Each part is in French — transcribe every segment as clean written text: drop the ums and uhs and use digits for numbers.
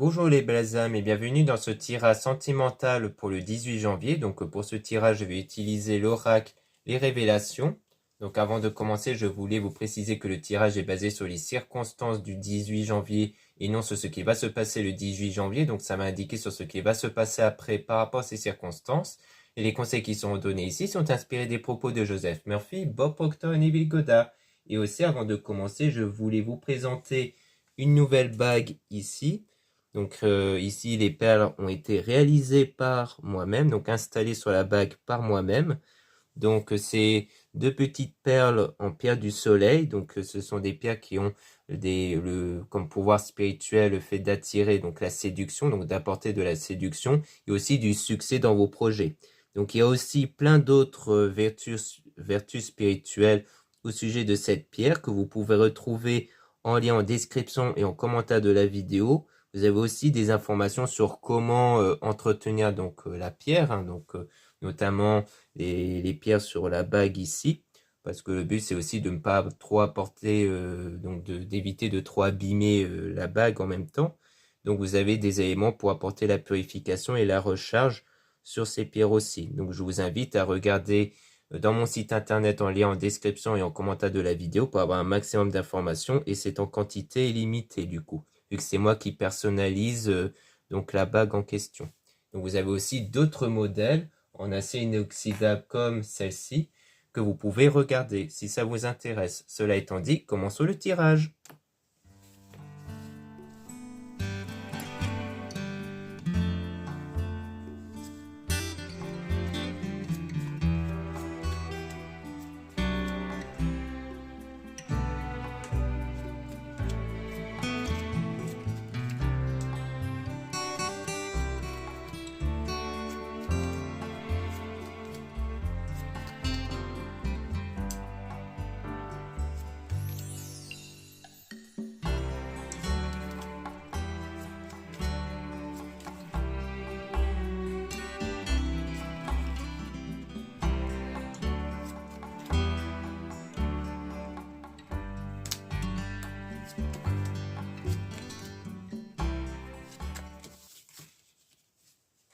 Bonjour les belles âmes et bienvenue dans ce tirage sentimental pour le 18 janvier. Donc pour ce tirage, je vais utiliser l'oracle, les révélations. Donc avant de commencer, je voulais vous préciser que le tirage est basé sur les circonstances du 18 janvier et non sur ce qui va se passer le 18 janvier. Donc ça m'a indiqué sur ce qui va se passer après par rapport à ces circonstances. Et les conseils qui sont donnés ici sont inspirés des propos de Joseph Murphy, Bob Proctor et Neville Goddard. Et aussi avant de commencer, je voulais vous présenter une nouvelle bague ici. Donc ici, les perles ont été réalisées par moi-même, donc installées sur la bague par moi-même. Donc c'est deux petites perles en pierre du soleil. Donc ce sont des pierres qui ont comme pouvoir spirituel le fait d'attirer donc la séduction, donc d'apporter de la séduction et aussi du succès dans vos projets. Donc il y a aussi plein d'autres vertus spirituelles au sujet de cette pierre que vous pouvez retrouver en lien en description et en commentaire de la vidéo. Vous avez aussi des informations sur comment entretenir donc la pierre, hein, notamment les pierres sur la bague ici, parce que le but c'est aussi de ne pas trop apporter, donc d'éviter de trop abîmer la bague en même temps. Donc vous avez des éléments pour apporter la purification et la recharge sur ces pierres aussi. Donc je vous invite à regarder dans mon site internet en lien en description et en commentaire de la vidéo pour avoir un maximum d'informations, et c'est en quantité illimitée du coup, vu que c'est moi qui personnalise donc la bague en question. Donc vous avez aussi d'autres modèles en acier inoxydable comme celle-ci que vous pouvez regarder si ça vous intéresse. Cela étant dit, commençons le tirage.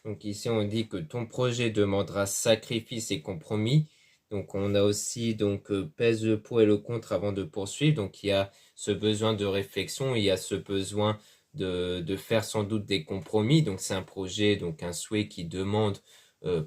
Donc ici on dit que ton projet demandera sacrifice et compromis. Donc on a aussi pèse le pour et le contre avant de poursuivre. Donc il y a ce besoin de réflexion, il y a ce besoin de faire sans doute des compromis. Donc c'est un projet, donc un souhait qui demande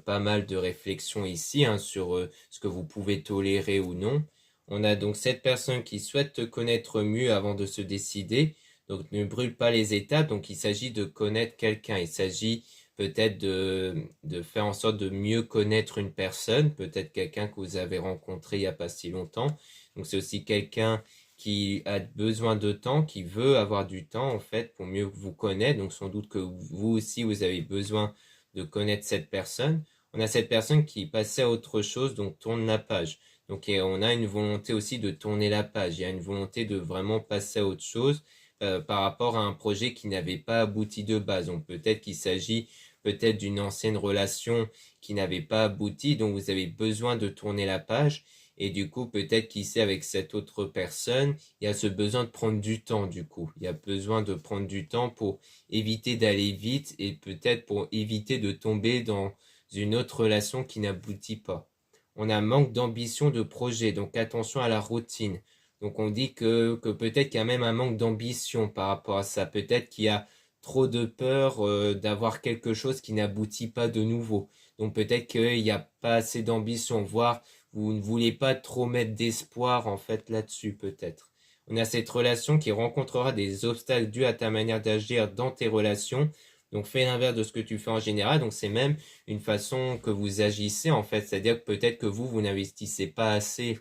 pas mal de réflexion ici, hein, sur ce que vous pouvez tolérer ou non. On a donc cette personne qui souhaite te connaître mieux avant de se décider. Donc ne brûle pas les étapes. Donc il s'agit de connaître quelqu'un. Il s'agit peut-être de faire en sorte de mieux connaître une personne, peut-être quelqu'un que vous avez rencontré il n'y a pas si longtemps. Donc c'est aussi quelqu'un qui a besoin de temps, qui veut avoir du temps en fait pour mieux vous connaître. Donc sans doute que vous aussi vous avez besoin de connaître cette personne. On a cette personne qui passait à autre chose, donc tourne la page. Donc on a une volonté aussi de tourner la page. Il y a une volonté de vraiment passer à autre chose par rapport à un projet qui n'avait pas abouti de base. Donc peut-être qu'il s'agit peut-être d'une ancienne relation qui n'avait pas abouti, donc vous avez besoin de tourner la page. Et du coup, peut-être qu'ici, avec cette autre personne, il y a ce besoin de prendre du temps, du coup. Il y a besoin de prendre du temps pour éviter d'aller vite et peut-être pour éviter de tomber dans une autre relation qui n'aboutit pas. On a un manque d'ambition de projet, donc attention à la routine. Donc on dit que peut-être qu'il y a même un manque d'ambition par rapport à ça. Peut-être qu'il y a trop de peur d'avoir quelque chose qui n'aboutit pas de nouveau. Donc peut-être qu'il n'y a pas assez d'ambition, voire vous ne voulez pas trop mettre d'espoir en fait là-dessus peut-être. On a cette relation qui rencontrera des obstacles dus à ta manière d'agir dans tes relations. Donc fais l'inverse de ce que tu fais en général. Donc c'est même une façon que vous agissez en fait. C'est-à-dire que peut-être que vous n'investissez pas assez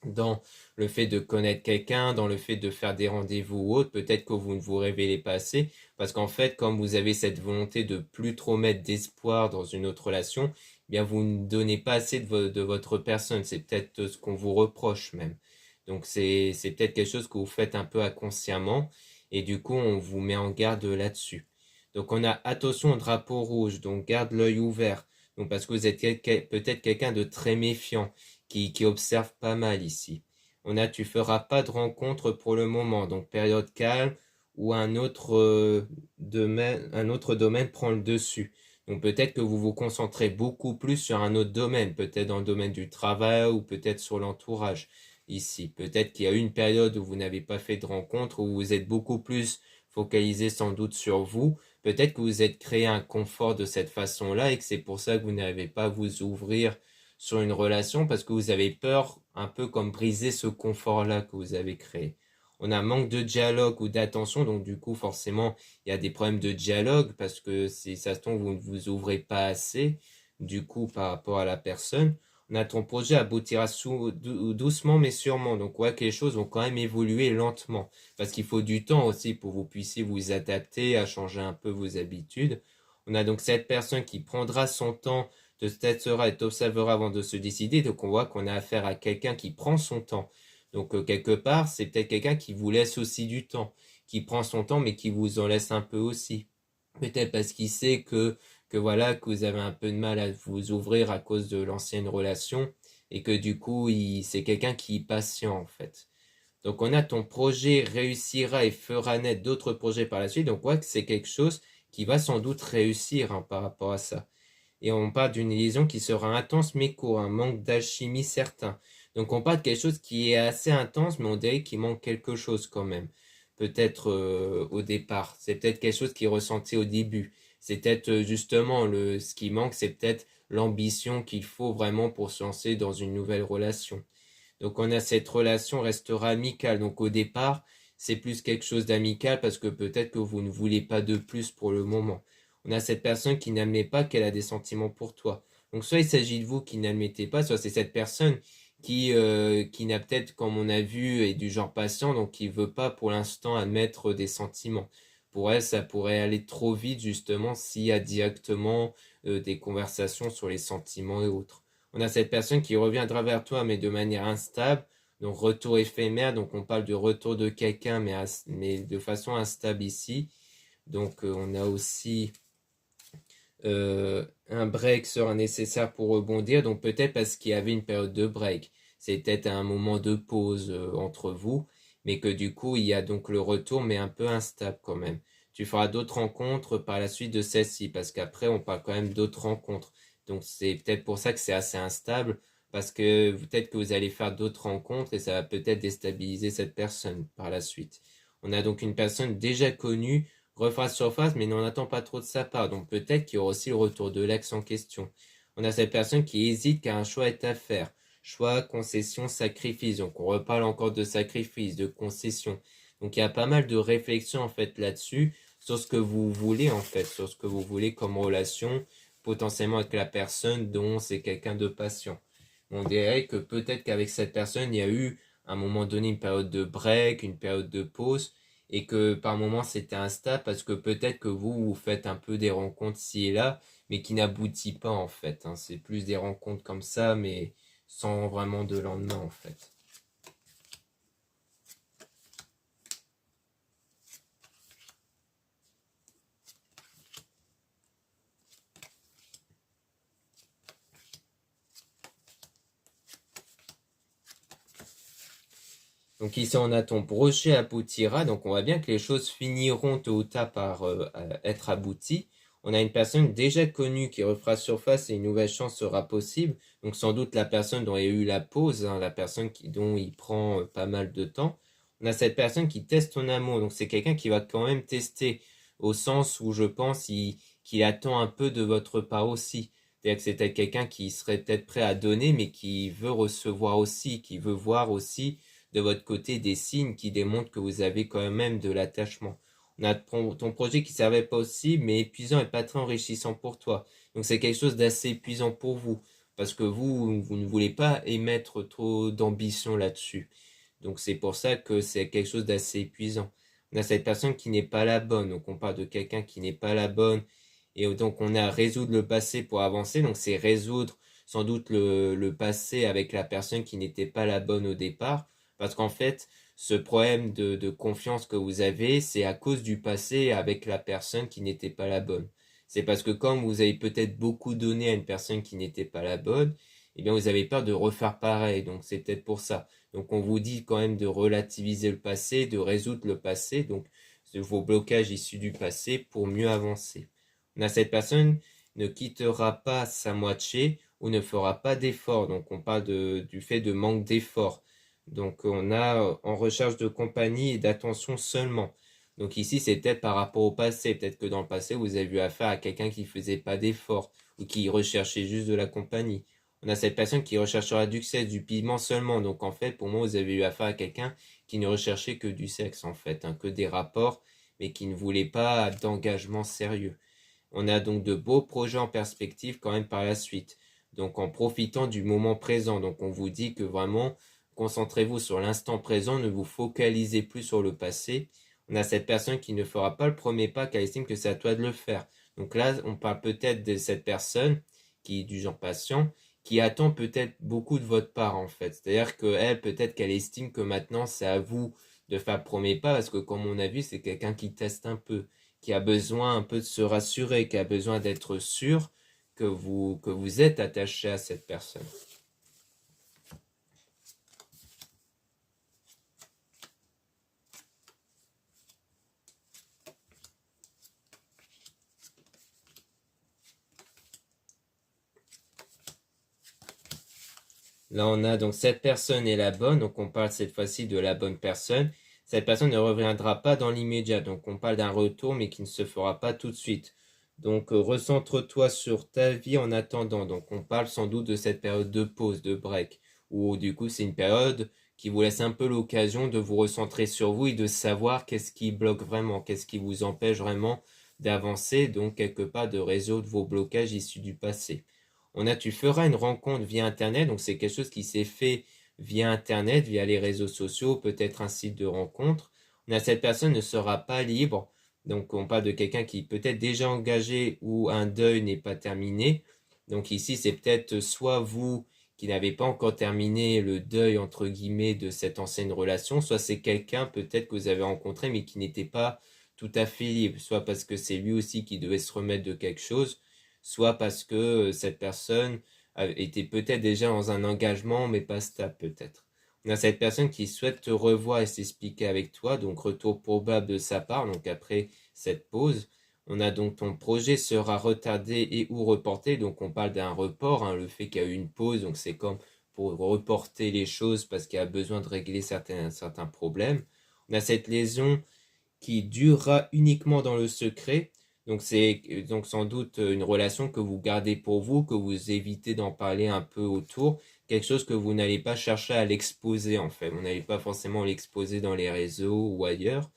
dans le fait de connaître quelqu'un, dans le fait de faire des rendez-vous ou autre, peut-être que vous ne vous révélez pas assez, parce qu'en fait, comme vous avez cette volonté de plus trop mettre d'espoir dans une autre relation, eh bien vous ne donnez pas assez de votre personne. C'est peut-être ce qu'on vous reproche même. Donc c'est peut-être quelque chose que vous faites un peu inconsciemment, et du coup on vous met en garde là-dessus. Donc on a attention au drapeau rouge, donc garde l'œil ouvert, donc parce que vous êtes peut-être quelqu'un de très méfiant, qui observe pas mal ici. On a tu feras pas de rencontre pour le moment, donc période calme, ou un autre domaine prend le dessus. Donc peut-être que vous vous concentrez beaucoup plus sur un autre domaine, peut-être dans le domaine du travail ou peut-être sur l'entourage ici. Peut-être qu'il y a eu une période où vous n'avez pas fait de rencontre, où vous êtes beaucoup plus focalisé sans doute sur vous. Peut-être que vous êtes créé un confort de cette façon-là et que c'est pour ça que vous n'arrivez pas à vous ouvrir sur une relation parce que vous avez peur un peu comme briser ce confort-là que vous avez créé. On a un manque de dialogue ou d'attention, donc du coup forcément il y a des problèmes de dialogue parce que si ça se tombe vous ne vous ouvrez pas assez du coup par rapport à la personne. On a ton projet aboutira doucement mais sûrement, donc ouais que les choses vont quand même évoluer lentement parce qu'il faut du temps aussi pour que vous puissiez vous adapter à changer un peu vos habitudes. On a donc cette personne qui prendra son temps, te testera et t'observera avant de se décider, donc on voit qu'on a affaire à quelqu'un qui prend son temps. Donc quelque part, c'est peut-être quelqu'un qui vous laisse aussi du temps, qui prend son temps mais qui vous en laisse un peu aussi. Peut-être parce qu'il sait que voilà, que vous avez un peu de mal à vous ouvrir à cause de l'ancienne relation et que du coup, c'est quelqu'un qui est patient en fait. Donc on a ton projet réussira et fera naître d'autres projets par la suite. Donc on voit que c'est quelque chose qui va sans doute réussir hein, par rapport à ça. Et on parle d'une liaison qui sera intense mais court, un manque d'alchimie certain. Donc on parle de quelque chose qui est assez intense mais on dirait qu'il manque quelque chose quand même. Peut-être au départ. C'est peut-être quelque chose qui est ressenti au début. C'est peut-être justement ce qui manque, c'est peut-être l'ambition qu'il faut vraiment pour se lancer dans une nouvelle relation. Donc on a cette relation restera amicale. Donc au départ, c'est plus quelque chose d'amical parce que peut-être que vous ne voulez pas de plus pour le moment. On a cette personne qui n'admet pas qu'elle a des sentiments pour toi. Donc soit il s'agit de vous qui n'admettez pas, soit c'est cette personne qui n'a peut-être, comme on a vu, est du genre patient, donc qui veut pas pour l'instant admettre des sentiments. Pour elle, ça pourrait aller trop vite justement s'il y a directement des conversations sur les sentiments et autres. On a cette personne qui reviendra vers toi, mais de manière instable. Donc retour éphémère, donc on parle de retour de quelqu'un, mais de façon instable ici. Donc on a aussi un break sera nécessaire pour rebondir. Donc peut-être parce qu'il y avait une période de break. C'est peut-être un moment de pause entre vous, mais que du coup il y a donc le retour, mais un peu instable quand même. Tu feras d'autres rencontres par la suite de celle-ci, parce qu'après on parle quand même d'autres rencontres. Donc c'est peut-être pour ça que c'est assez instable, parce que peut-être que vous allez faire d'autres rencontres et ça va peut-être déstabiliser cette personne par la suite. On a donc une personne déjà connue refera surface, mais n'en attend pas trop de sa part. Donc peut-être qu'il y aura aussi le retour de l'ex en question. On a cette personne qui hésite car un choix est à faire. Choix, concession, sacrifice. Donc on reparle encore de sacrifice, de concession. Donc il y a pas mal de réflexions en fait là-dessus, sur ce que vous voulez en fait, sur ce que vous voulez comme relation, potentiellement avec la personne dont c'est quelqu'un de patient. On dirait que peut-être qu'avec cette personne, il y a eu à un moment donné une période de break, une période de pause, et que par moments c'était instable parce que peut-être que vous faites un peu des rencontres ci et là, mais qui n'aboutit pas en fait. Hein. C'est plus des rencontres comme ça, mais sans vraiment de lendemain en fait. Donc ici on a ton projet aboutira, donc on voit bien que les choses finiront tôt ou tard par être abouties. On a une personne déjà connue qui refera surface et une nouvelle chance sera possible. Donc sans doute la personne dont il y a eu la pause, hein, la personne dont il prend pas mal de temps. On a cette personne qui teste ton amour, donc c'est quelqu'un qui va quand même tester, au sens où je pense qu'il attend un peu de votre part aussi. C'est-à-dire que c'est peut-être quelqu'un qui serait peut-être prêt à donner, mais qui veut recevoir aussi, qui veut voir aussi de votre côté des signes qui démontrent que vous avez quand même de l'attachement. On a ton projet qui servait pas aussi, mais épuisant et pas très enrichissant pour toi. Donc c'est quelque chose d'assez épuisant pour vous, parce que vous ne voulez pas émettre trop d'ambition là-dessus. Donc c'est pour ça que c'est quelque chose d'assez épuisant. On a cette personne qui n'est pas la bonne, donc on parle de quelqu'un qui n'est pas la bonne, et donc on a résoudre le passé pour avancer, donc c'est résoudre sans doute le passé avec la personne qui n'était pas la bonne au départ, parce qu'en fait, ce problème de confiance que vous avez, c'est à cause du passé avec la personne qui n'était pas la bonne. C'est parce que comme vous avez peut-être beaucoup donné à une personne qui n'était pas la bonne, eh bien vous avez peur de refaire pareil. Donc c'est peut-être pour ça. Donc on vous dit quand même de relativiser le passé, de résoudre le passé. Donc vos blocages issus du passé pour mieux avancer. On a cette personne ne quittera pas sa moitié ou ne fera pas d'effort. Donc on parle du fait de manque d'effort. Donc on a en recherche de compagnie et d'attention seulement. Donc ici c'est peut-être par rapport au passé. Peut-être que dans le passé vous avez eu affaire à quelqu'un qui ne faisait pas d'effort ou qui recherchait juste de la compagnie. On a cette personne qui recherchera du sexe, du piment seulement. Donc en fait pour moi vous avez eu affaire à quelqu'un qui ne recherchait que du sexe en fait, que des rapports, mais qui ne voulait pas d'engagement sérieux. On a donc de beaux projets en perspective quand même par la suite. Donc en profitant du moment présent. Donc on vous dit que vraiment, concentrez-vous sur l'instant présent, ne vous focalisez plus sur le passé. On a cette personne qui ne fera pas le premier pas, qui estime que c'est à toi de le faire. Donc là, on parle peut-être de cette personne qui est du genre patient, qui attend peut-être beaucoup de votre part en fait. C'est-à-dire qu'elle, peut-être qu'elle estime que maintenant c'est à vous de faire le premier pas, parce que comme on a vu, c'est quelqu'un qui teste un peu, qui a besoin un peu de se rassurer, qui a besoin d'être sûr que vous êtes attaché à cette personne. Là, on a donc cette personne est la bonne, donc on parle cette fois-ci de la bonne personne. Cette personne ne reviendra pas dans l'immédiat, donc on parle d'un retour, mais qui ne se fera pas tout de suite. Donc recentre-toi sur ta vie en attendant. Donc on parle sans doute de cette période de pause, de break, où du coup c'est une période qui vous laisse un peu l'occasion de vous recentrer sur vous et de savoir qu'est-ce qui bloque vraiment, qu'est-ce qui vous empêche vraiment d'avancer, donc quelque part de résoudre vos blocages issus du passé. On a, tu feras une rencontre via Internet, donc c'est quelque chose qui s'est fait via Internet, via les réseaux sociaux, peut-être un site de rencontre. On a, cette personne ne sera pas libre, donc on parle de quelqu'un qui peut être déjà engagé ou un deuil n'est pas terminé. Donc ici, c'est peut-être soit vous qui n'avez pas encore terminé le deuil, entre guillemets, de cette ancienne relation, soit c'est quelqu'un peut-être que vous avez rencontré mais qui n'était pas tout à fait libre, soit parce que c'est lui aussi qui devait se remettre de quelque chose, soit parce que cette personne était peut-être déjà dans un engagement, mais pas stable peut-être. On a cette personne qui souhaite te revoir et s'expliquer avec toi, donc retour probable de sa part, donc après cette pause. On a donc ton projet sera retardé et ou reporté, donc on parle d'un report, le fait qu'il y a eu une pause, donc c'est comme pour reporter les choses parce qu'il y a besoin de régler certains problèmes. On a cette lésion qui durera uniquement dans le secret. Donc c'est donc sans doute une relation que vous gardez pour vous, que vous évitez d'en parler un peu autour, quelque chose que vous n'allez pas chercher à l'exposer en fait. Vous n'allez pas forcément l'exposer dans les réseaux ou ailleurs.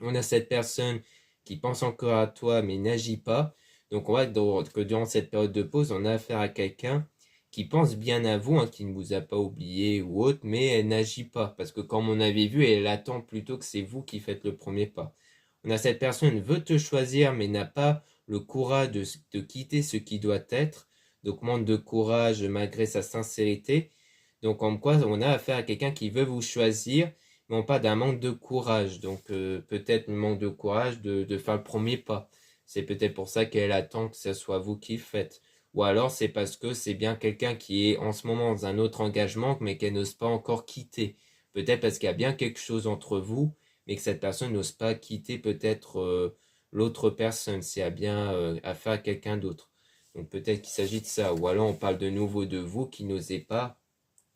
On a cette personne qui pense encore à toi mais n'agit pas. Donc on voit que durant cette période de pause, on a affaire à quelqu'un qui pense bien à vous, qui ne vous a pas oublié ou autre, mais elle n'agit pas. Parce que comme on avait vu, elle attend plutôt que c'est vous qui faites le premier pas. On a cette personne qui veut te choisir, mais n'a pas le courage de quitter ce qui doit être. Donc manque de courage malgré sa sincérité. Donc en quoi on a affaire à quelqu'un qui veut vous choisir, mais on parle d'un manque de courage. Donc peut-être le manque de courage de faire le premier pas. C'est peut-être pour ça qu'elle attend que ce soit vous qui le faites. Ou alors c'est parce que c'est bien quelqu'un qui est en ce moment dans un autre engagement, mais qu'elle n'ose pas encore quitter. Peut-être parce qu'il y a bien quelque chose entre vous, mais que cette personne n'ose pas quitter peut-être l'autre personne, s'il y a bien affaire à quelqu'un d'autre. Donc peut-être qu'il s'agit de ça. Ou alors on parle de nouveau de vous qui n'osez pas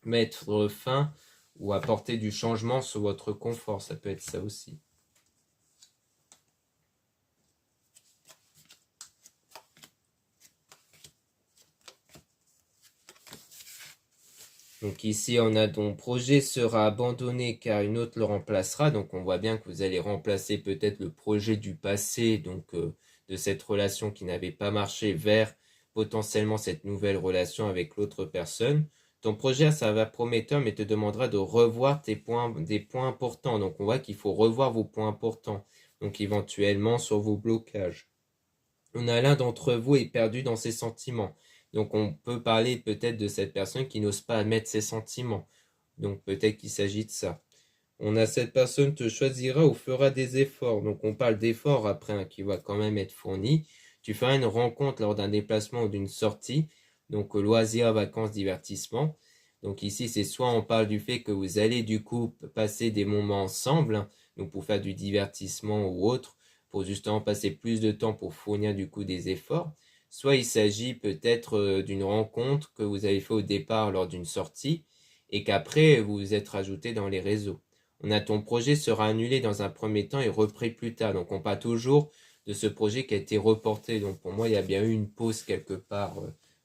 mettre fin ou apporter du changement sur votre confort. Ça peut être ça aussi. Donc ici, on a ton projet sera abandonné car une autre le remplacera. Donc on voit bien que vous allez remplacer peut-être le projet du passé, donc de cette relation qui n'avait pas marché vers potentiellement cette nouvelle relation avec l'autre personne. Ton projet, ça va prometteur, mais te demandera de revoir des points importants. Donc on voit qu'il faut revoir vos points importants. Donc éventuellement sur vos blocages. On a l'un d'entre vous est perdu dans ses sentiments. Donc on peut parler peut-être de cette personne qui n'ose pas admettre ses sentiments. Donc peut-être qu'il s'agit de ça. On a cette personne te choisira ou fera des efforts. Donc on parle d'efforts après qui va quand même être fourni. Tu feras une rencontre lors d'un déplacement ou d'une sortie. Donc loisirs, vacances, divertissement. Donc ici, c'est soit on parle du fait que vous allez du coup passer des moments ensemble, hein, donc pour faire du divertissement ou autre, pour justement passer plus de temps pour fournir du coup des efforts. Soit il s'agit peut-être d'une rencontre que vous avez fait au départ lors d'une sortie et qu'après vous vous êtes rajouté dans les réseaux. On a ton projet sera annulé dans un premier temps et repris plus tard. Donc on parle toujours de ce projet qui a été reporté. Donc pour moi, il y a bien eu une pause quelque part,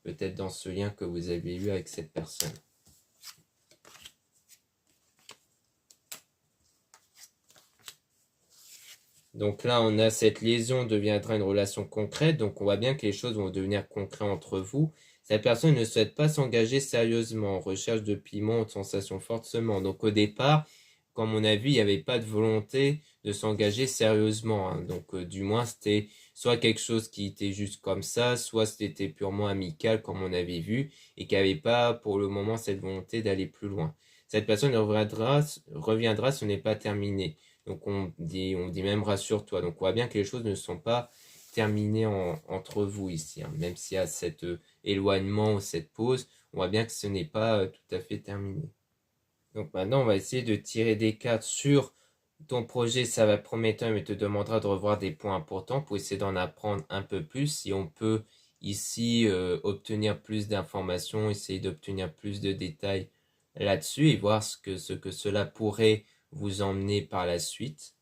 peut-être dans ce lien que vous avez eu avec cette personne. Donc là, on a cette liaison deviendra une relation concrète. Donc on voit bien que les choses vont devenir concrètes entre vous. Cette personne ne souhaite pas s'engager sérieusement, recherche de piment ou de sensations fortement. Donc au départ, comme on a vu, il n'y avait pas de volonté de s'engager sérieusement, hein. Donc du moins, c'était soit quelque chose qui était juste comme ça, soit c'était purement amical comme on avait vu, et qui n'avait pas pour le moment cette volonté d'aller plus loin. Cette personne reviendra, ce n'est pas terminé. Donc on dit même rassure-toi. Donc on voit bien que les choses ne sont pas terminées entre vous ici, hein. Même s'il y a cet éloignement ou cette pause, on voit bien que ce n'est pas tout à fait terminé. Donc maintenant, on va essayer de tirer des cartes sur ton projet. Ça va prometteur, mais te demandera de revoir des points importants pour essayer d'en apprendre un peu plus. Si on peut ici obtenir plus d'informations, essayer d'obtenir plus de détails là-dessus et voir ce que cela pourrait vous emmener par la suite.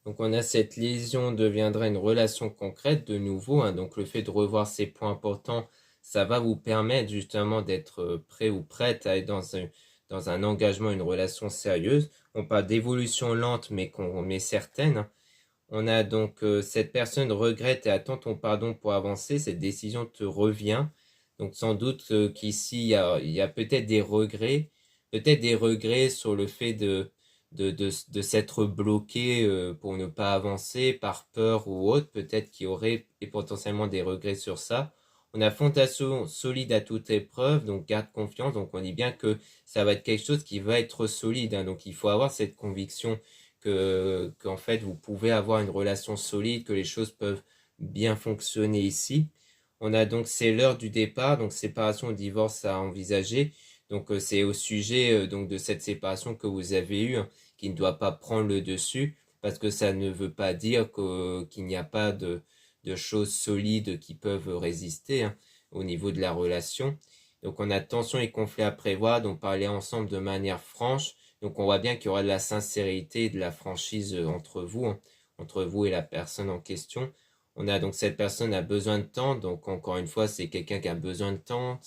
Donc on a cette liaison deviendra une relation concrète de nouveau, hein. Donc le fait de revoir ces points importants, ça va vous permettre justement d'être prêt ou prête à être dans un engagement, une relation sérieuse. On parle d'évolution lente mais certaine, hein. On a donc cette personne regrette et attend ton pardon pour avancer. Cette décision te revient. Donc sans doute qu'ici il y a peut-être des regrets sur le fait de s'être bloqué pour ne pas avancer par peur ou autre. Peut-être qu'il y aurait et potentiellement des regrets sur ça. On a fondation solide à toute épreuve, donc garde confiance. Donc on dit bien que ça va être quelque chose qui va être solide, hein. Donc il faut avoir cette conviction qu'en fait vous pouvez avoir une relation solide, que les choses peuvent bien fonctionner ici. On a donc c'est l'heure du départ, donc séparation ou divorce à envisager. Donc c'est au sujet donc de cette séparation que vous avez eue, hein, qui ne doit pas prendre le dessus, parce que ça ne veut pas dire qu'il n'y a pas de choses solides qui peuvent résister, hein, au niveau de la relation. Donc on a tension et conflit à prévoir, donc parler ensemble de manière franche. Donc on voit bien qu'il y aura de la sincérité et de la franchise entre vous, hein, entre vous et la personne en question. On a donc cette personne a besoin de temps, donc encore une fois c'est quelqu'un qui a besoin de temps,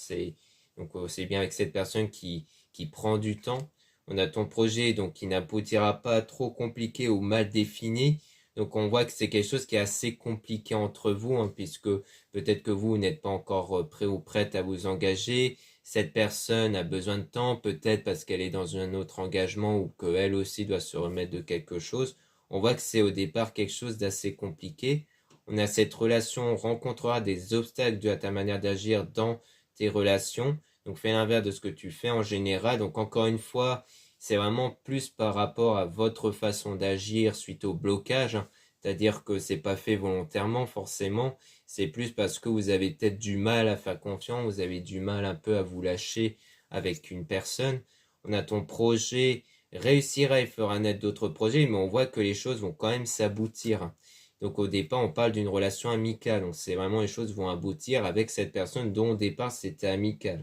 donc c'est bien avec cette personne qui prend du temps. On a ton projet donc qui n'aboutira pas trop compliqué ou mal défini. Donc on voit que c'est quelque chose qui est assez compliqué entre vous, hein, puisque peut-être que vous n'êtes pas encore prêt ou prête à vous engager. Cette personne a besoin de temps, peut-être parce qu'elle est dans un autre engagement ou qu'elle aussi doit se remettre de quelque chose. On voit que c'est au départ quelque chose d'assez compliqué. On a cette relation, on rencontrera des obstacles dus à ta manière d'agir dans tes relations. Donc fais l'inverse de ce que tu fais en général. Donc encore une fois, c'est vraiment plus par rapport à votre façon d'agir suite au blocage, hein. C'est-à-dire que c'est pas fait volontairement forcément, c'est plus parce que vous avez peut-être du mal à faire confiance, vous avez du mal un peu à vous lâcher avec une personne. On a ton projet réussira et fera naître d'autres projets, mais on voit que les choses vont quand même s'aboutir. Donc au départ, on parle d'une relation amicale, donc c'est vraiment les choses vont aboutir avec cette personne dont au départ c'était amical.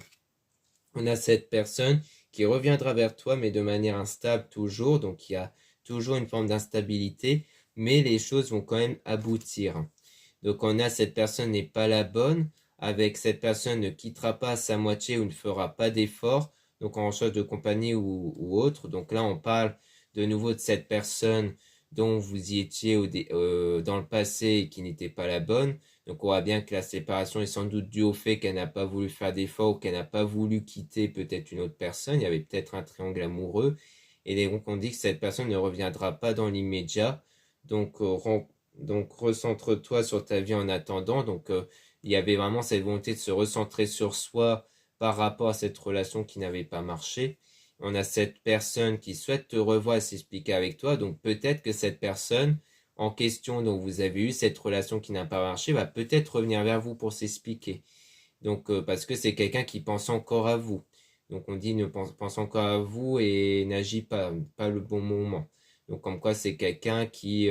On a cette personne qui reviendra vers toi, mais de manière instable toujours, donc il y a toujours une forme d'instabilité, mais les choses vont quand même aboutir. Donc on a cette personne n'est pas la bonne, avec cette personne ne quittera pas sa moitié ou ne fera pas d'effort, donc en recherche de compagnie ou autre. Donc là on parle de nouveau de cette personne dont vous y étiez dans le passé et qui n'était pas la bonne. Donc on voit bien que la séparation est sans doute due au fait qu'elle n'a pas voulu faire d'efforts ou qu'elle n'a pas voulu quitter peut-être une autre personne. Il y avait peut-être un triangle amoureux. Et donc on dit que cette personne ne reviendra pas dans l'immédiat. Donc, recentre-toi sur ta vie en attendant. Donc il y avait vraiment cette volonté de se recentrer sur soi par rapport à cette relation qui n'avait pas marché. On a cette personne qui souhaite te revoir et s'expliquer avec toi. Donc peut-être que cette personne en question dont vous avez eu cette relation qui n'a pas marché va peut-être revenir vers vous pour s'expliquer. Donc parce que c'est quelqu'un qui pense encore à vous. Donc on dit ne pense encore à vous et n'agit pas le bon moment. Donc comme quoi c'est quelqu'un qui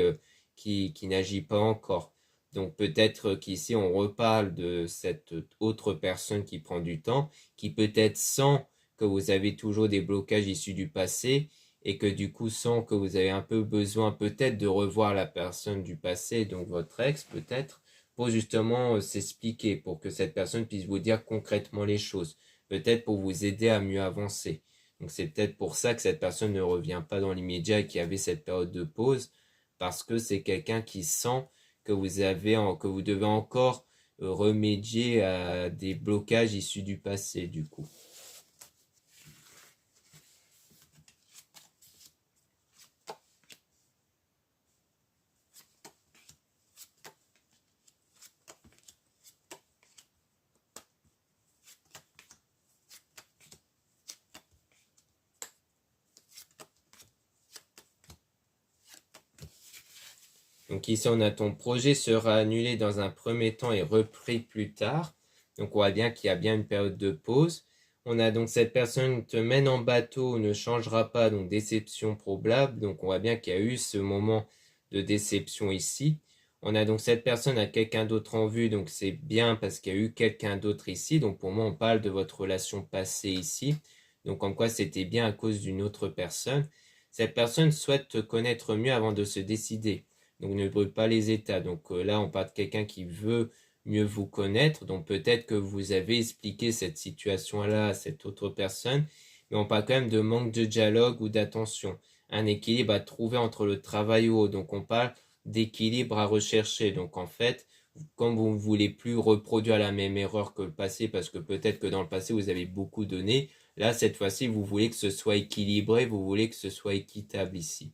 n'agit pas encore. Donc peut-être qu'ici on reparle de cette autre personne qui prend du temps, qui peut-être sent que vous avez toujours des blocages issus du passé et que du coup sent que vous avez un peu besoin peut-être de revoir la personne du passé, donc votre ex peut-être, pour justement s'expliquer, pour que cette personne puisse vous dire concrètement les choses, peut-être pour vous aider à mieux avancer. Donc c'est peut-être pour ça que cette personne ne revient pas dans l'immédiat et qu'il y avait cette période de pause, parce que c'est quelqu'un qui sent que que vous devez encore remédier à des blocages issus du passé, du coup. Donc ici, on a ton projet sera annulé dans un premier temps et repris plus tard. Donc on voit bien qu'il y a bien une période de pause. On a donc cette personne te mène en bateau, ne changera pas, donc déception probable. Donc on voit bien qu'il y a eu ce moment de déception ici. On a donc cette personne à quelqu'un d'autre en vue, donc c'est bien parce qu'il y a eu quelqu'un d'autre ici. Donc pour moi, on parle de votre relation passée ici. Donc en quoi c'était bien à cause d'une autre personne. Cette personne souhaite te connaître mieux avant de se décider. Donc ne brûle pas les états. Donc là, on parle de quelqu'un qui veut mieux vous connaître. Donc peut-être que vous avez expliqué cette situation-là à cette autre personne, mais on parle quand même de manque de dialogue ou d'attention. Un équilibre à trouver entre le travail ou autre. Donc on parle d'équilibre à rechercher. Donc en fait, comme vous ne voulez plus reproduire la même erreur que le passé, parce que peut-être que dans le passé, vous avez beaucoup donné, là, cette fois-ci, vous voulez que ce soit équilibré, vous voulez que ce soit équitable ici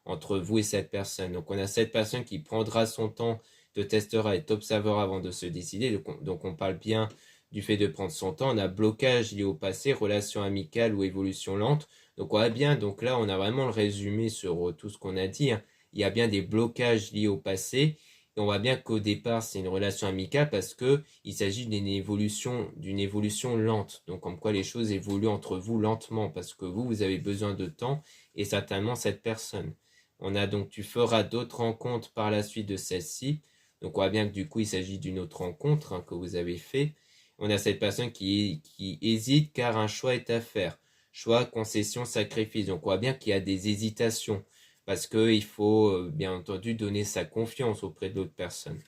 entre vous et cette personne. Donc on a cette personne qui prendra son temps, te testera et t'observera avant de se décider. Donc on parle bien du fait de prendre son temps. On a blocage lié au passé, relation amicale ou évolution lente. Donc on a bien, donc là on a vraiment le résumé sur tout ce qu'on a dit. Il y a bien des blocages liés au passé. Et on voit bien qu'au départ c'est une relation amicale parce que il s'agit d'une évolution lente. Donc comme quoi les choses évoluent entre vous lentement parce que vous avez besoin de temps et certainement cette personne. On a donc, tu feras d'autres rencontres par la suite de celle-ci. Donc, on voit bien que du coup, il s'agit d'une autre rencontre que vous avez fait. On a cette personne qui hésite car un choix est à faire. Choix, concession, sacrifice. Donc, on voit bien qu'il y a des hésitations parce qu'il faut, bien entendu, donner sa confiance auprès de l'autre personne.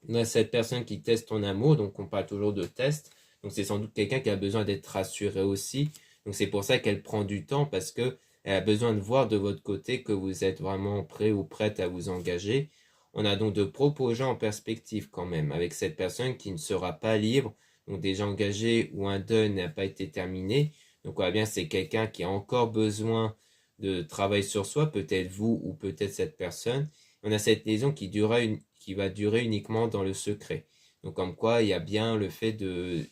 On a cette personne qui teste ton amour. Donc, on parle toujours de test. Donc, c'est sans doute quelqu'un qui a besoin d'être rassuré aussi. Donc, c'est pour ça qu'elle prend du temps parce que elle a besoin de voir de votre côté que vous êtes vraiment prêt ou prête à vous engager. On a donc de projets en perspective quand même, avec cette personne qui ne sera pas libre, donc déjà engagé ou un deuil n'a pas été terminé. Donc on voit bien c'est quelqu'un qui a encore besoin de travail sur soi, peut-être vous ou peut-être cette personne. On a cette liaison qui va durer uniquement dans le secret. Donc comme quoi il y a bien le fait de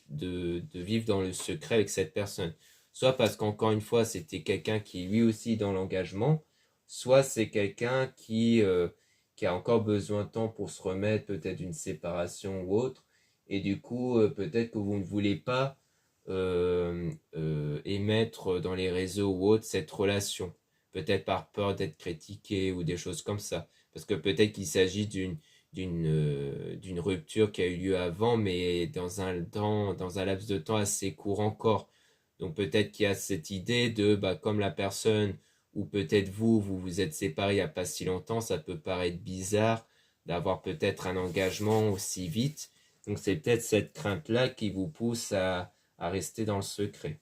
vivre dans le secret avec cette personne soit parce qu'encore une fois, c'était quelqu'un qui lui aussi dans l'engagement, soit c'est quelqu'un qui a encore besoin de temps pour se remettre peut-être d'une séparation ou autre, et du coup, peut-être que vous ne voulez pas émettre dans les réseaux ou autres cette relation, peut-être par peur d'être critiqué ou des choses comme ça, parce que peut-être qu'il s'agit d'une rupture qui a eu lieu avant, mais dans un laps de temps assez court encore. Donc peut-être qu'il y a cette idée de, bah, comme la personne, ou peut-être vous vous êtes séparés il n'y a pas si longtemps, ça peut paraître bizarre d'avoir peut-être un engagement aussi vite. Donc c'est peut-être cette crainte-là qui vous pousse à rester dans le secret.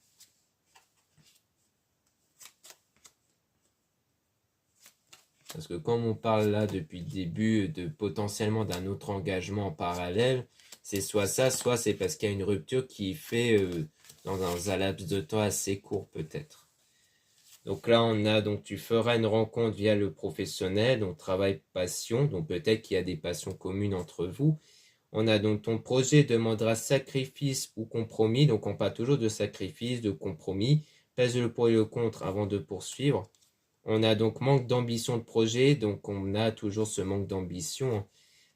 Parce que comme on parle là depuis le début de potentiellement d'un autre engagement en parallèle, c'est soit ça, soit c'est parce qu'il y a une rupture qui fait dans un laps de temps assez court peut-être. Donc là, donc tu feras une rencontre via le professionnel, donc travail passion, donc peut-être qu'il y a des passions communes entre vous. On a donc ton projet demandera sacrifice ou compromis, donc on parle toujours de sacrifice, de compromis, pèse le pour et le contre avant de poursuivre. On a donc manque d'ambition de projet, donc on a toujours ce manque d'ambition, hein,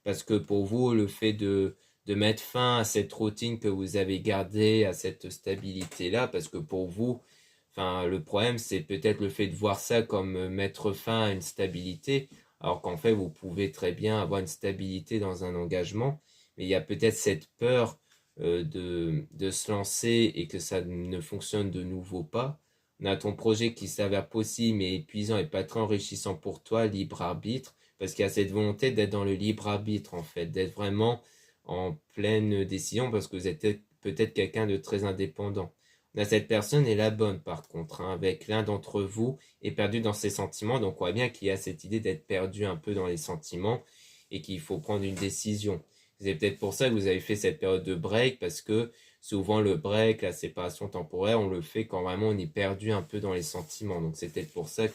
parce que pour vous, le fait de mettre fin à cette routine que vous avez gardée, à cette stabilité-là, parce que pour vous, enfin, le problème, c'est peut-être le fait de voir ça comme mettre fin à une stabilité, alors qu'en fait, vous pouvez très bien avoir une stabilité dans un engagement, mais il y a peut-être cette peur de se lancer et que ça ne fonctionne de nouveau pas. On a ton projet qui s'avère possible mais épuisant et pas très enrichissant pour toi, libre arbitre, parce qu'il y a cette volonté d'être dans le libre arbitre en fait, d'être vraiment en pleine décision parce que vous êtes peut-être quelqu'un de très indépendant. On a cette personne est la bonne par contre, hein, avec l'un d'entre vous est perdu dans ses sentiments, donc on voit bien qu'il y a cette idée d'être perdu un peu dans les sentiments et qu'il faut prendre une décision. C'est peut-être pour ça que vous avez fait cette période de break parce que souvent le break, la séparation temporaire, on le fait quand vraiment on est perdu un peu dans les sentiments. Donc c'est peut-être pour ça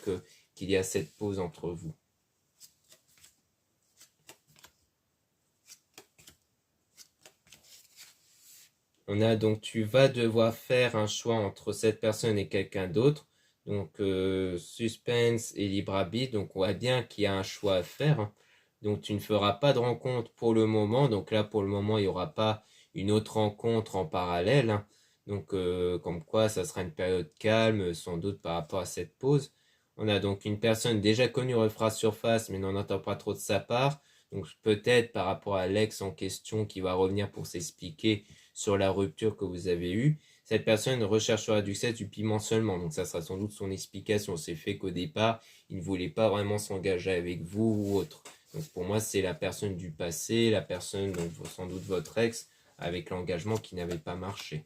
qu'il y a cette pause entre vous. On a donc tu vas devoir faire un choix entre cette personne et quelqu'un d'autre. Donc suspense et libre arbitre. Donc on voit bien qu'il y a un choix à faire, hein. Donc tu ne feras pas de rencontre pour le moment. Donc là pour le moment il n'y aura pas une autre rencontre en parallèle, hein. Donc comme quoi ça sera une période calme sans doute par rapport à cette pause. On a donc une personne déjà connue refera surface mais n'en entend pas trop de sa part. Donc peut-être par rapport à l'ex en question qui va revenir pour s'expliquer sur la rupture que vous avez eue. Cette personne recherchera du sexe, du piment seulement. Donc ça sera sans doute son explication. C'est fait qu'au départ, il ne voulait pas vraiment s'engager avec vous ou autre. Donc pour moi, c'est la personne du passé, la personne, donc sans doute votre ex, avec l'engagement qui n'avait pas marché.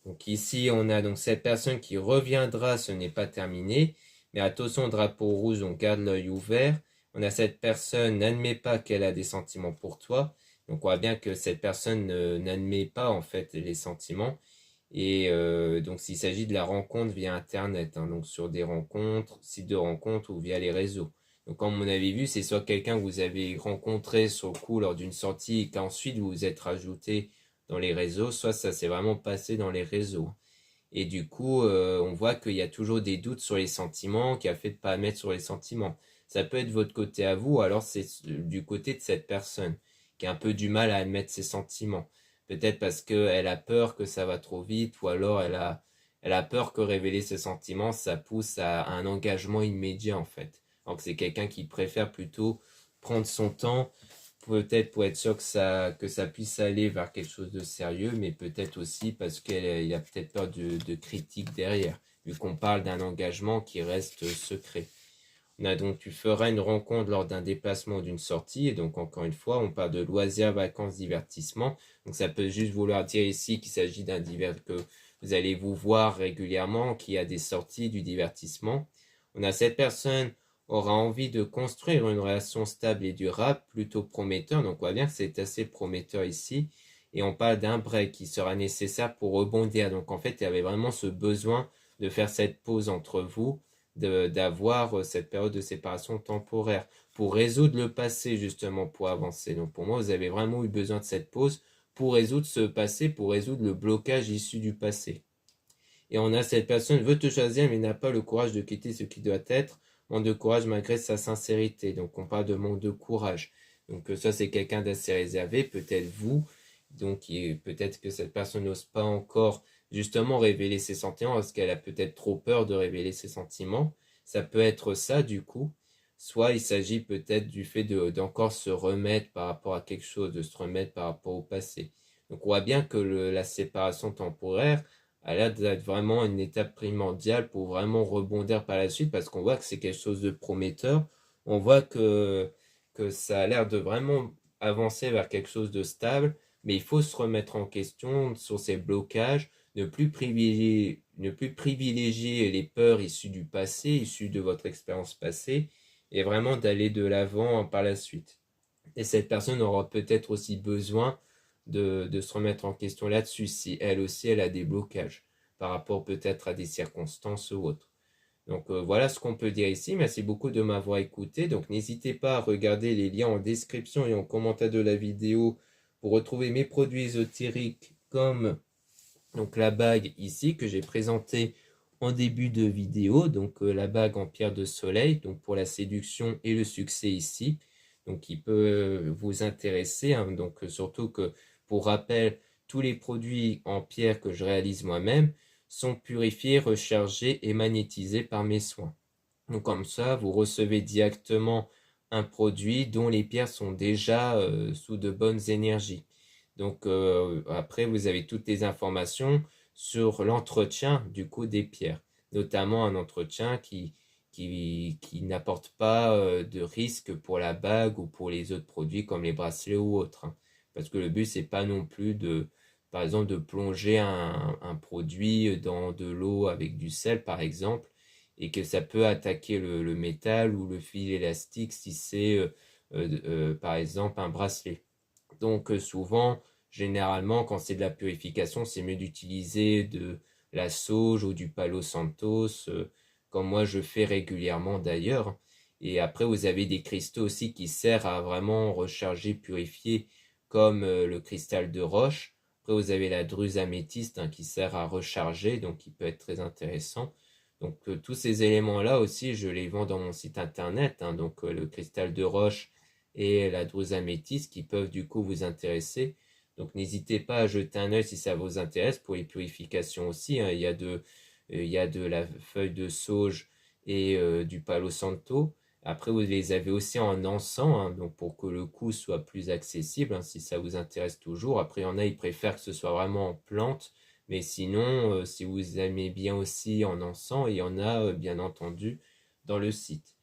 Donc ici, on a donc cette personne qui reviendra, ce n'est pas terminé. Mais attention, drapeau rouge, on garde l'œil ouvert. On a cette personne n'admet pas qu'elle a des sentiments pour toi. Donc on voit bien que cette personne n'admet pas en fait les sentiments. Et donc s'il s'agit de la rencontre via Internet, hein, donc sur des rencontres, sites de rencontres ou via les réseaux. Donc comme on avait vu, c'est soit quelqu'un que vous avez rencontré sur le coup lors d'une sortie et qu'ensuite vous vous êtes rajouté dans les réseaux, soit ça s'est vraiment passé dans les réseaux. Et du coup, on voit qu'il y a toujours des doutes sur les sentiments, qui a fait de pas mettre sur les sentiments. Ça peut être votre côté à vous, alors c'est du côté de cette personne qui a un peu du mal à admettre ses sentiments. Peut-être parce qu'elle a peur que ça va trop vite, ou alors elle a peur que révéler ses sentiments, ça pousse à un engagement immédiat en fait. Donc c'est quelqu'un qui préfère plutôt prendre son temps, peut-être pour être sûr que ça puisse aller vers quelque chose de sérieux, mais peut-être aussi parce qu'il a peut-être peur de critiques derrière, vu qu'on parle d'un engagement qui reste secret. On a donc, tu feras une rencontre lors d'un déplacement ou d'une sortie, et donc encore une fois, on parle de loisirs, vacances, divertissement. Donc ça peut juste vouloir dire ici qu'il s'agit d'un que vous allez vous voir régulièrement, qu'il y a des sorties, du divertissement. On a cette personne aura envie de construire une relation stable et durable, plutôt prometteur. Donc on voit bien que c'est assez prometteur ici. Et on parle d'un break qui sera nécessaire pour rebondir. Donc en fait, il y avait vraiment ce besoin de faire cette pause entre vous, d'avoir cette période de séparation temporaire pour résoudre le passé justement, pour avancer. Donc pour moi, vous avez vraiment eu besoin de cette pause pour résoudre ce passé, pour résoudre le blocage issu du passé. Et on a cette personne veut te choisir mais n'a pas le courage de quitter ce qui doit être, manque de courage malgré sa sincérité. Donc on parle de manque de courage. Donc ça c'est quelqu'un d'assez réservé, peut-être vous. Donc peut-être que cette personne n'ose pas encore justement révéler ses sentiments parce qu'elle a peut-être trop peur de révéler ses sentiments. Ça peut être ça du coup. Soit il s'agit peut-être du fait d'encore se remettre par rapport à quelque chose, de se remettre par rapport au passé. Donc on voit bien que la séparation temporaire a l'air d'être vraiment une étape primordiale pour vraiment rebondir par la suite parce qu'on voit que c'est quelque chose de prometteur. On voit que ça a l'air de vraiment avancer vers quelque chose de stable, mais il faut se remettre en question sur ces blocages, ne plus privilégier les peurs issues du passé, issues de votre expérience passée, et vraiment d'aller de l'avant par la suite. Et cette personne aura peut-être aussi besoin de se remettre en question là-dessus, si elle aussi elle a des blocages par rapport peut-être à des circonstances ou autres. Donc voilà ce qu'on peut dire ici. Merci beaucoup de m'avoir écouté. Donc n'hésitez pas à regarder les liens en description et en commentaire de la vidéo pour retrouver mes produits ésotériques comme donc la bague ici que j'ai présentée en début de vidéo. Donc la bague en pierre de soleil, donc pour la séduction et le succès ici. Donc qui peut vous intéresser, hein. Donc surtout que pour rappel, tous les produits en pierre que je réalise moi-même sont purifiés, rechargés et magnétisés par mes soins. Donc comme ça, vous recevez directement un produit dont les pierres sont déjà sous de bonnes énergies. Donc après, vous avez toutes les informations sur l'entretien du coup des pierres, notamment un entretien qui n'apporte pas de risque pour la bague ou pour les autres produits comme les bracelets ou autres, hein. Parce que le but, c'est pas non plus par exemple, de plonger un produit dans de l'eau avec du sel, par exemple, et que ça peut attaquer le métal ou le fil élastique si c'est, par exemple, un bracelet. Donc souvent, généralement, quand c'est de la purification, c'est mieux d'utiliser de la sauge ou du palo santos, comme moi je fais régulièrement d'ailleurs. Et après, vous avez des cristaux aussi qui servent à vraiment recharger, purifier, comme le cristal de roche. Après, vous avez la druse améthyste, hein, qui sert à recharger, donc qui peut être très intéressant. Donc tous ces éléments-là aussi, je les vends dans mon site internet, hein, donc le cristal de roche et la druse améthyste qui peuvent du coup vous intéresser. Donc n'hésitez pas à jeter un œil si ça vous intéresse pour les purifications aussi, hein. Il y a de la feuille de sauge et du palo santo. Après, vous les avez aussi en encens, hein, donc pour que le coût soit plus accessible, hein, si ça vous intéresse toujours. Après, il y en a, ils préfèrent que ce soit vraiment en plante. Mais sinon, si vous aimez bien aussi en encens, il y en a bien entendu dans le site.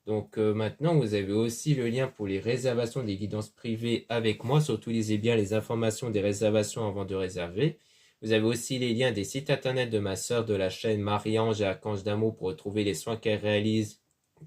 Donc maintenant, vous avez aussi le lien pour les réservations des guidances privées avec moi. Surtout, lisez bien les informations des réservations avant de réserver. Vous avez aussi les liens des sites internet de ma sœur de la chaîne Marie-Ange et Archange d'Amour pour retrouver les soins qu'elle réalise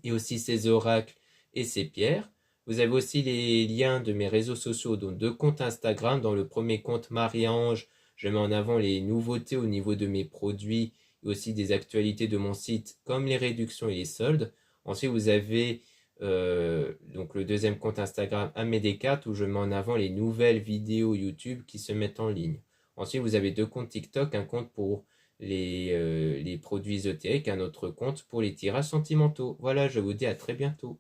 et aussi ses oracles et ses pierres. Vous avez aussi les liens de mes réseaux sociaux, dont 2 comptes Instagram. Dans le premier compte Marie-Ange, je mets en avant les nouveautés au niveau de mes produits et aussi des actualités de mon site comme les réductions et les soldes. Ensuite, vous avez donc le deuxième compte Instagram Amédécart où je mets en avant les nouvelles vidéos YouTube qui se mettent en ligne. Ensuite, vous avez 2 comptes TikTok, un compte pour les produits ésotériques, un autre compte pour les tirages sentimentaux. Voilà, je vous dis à très bientôt.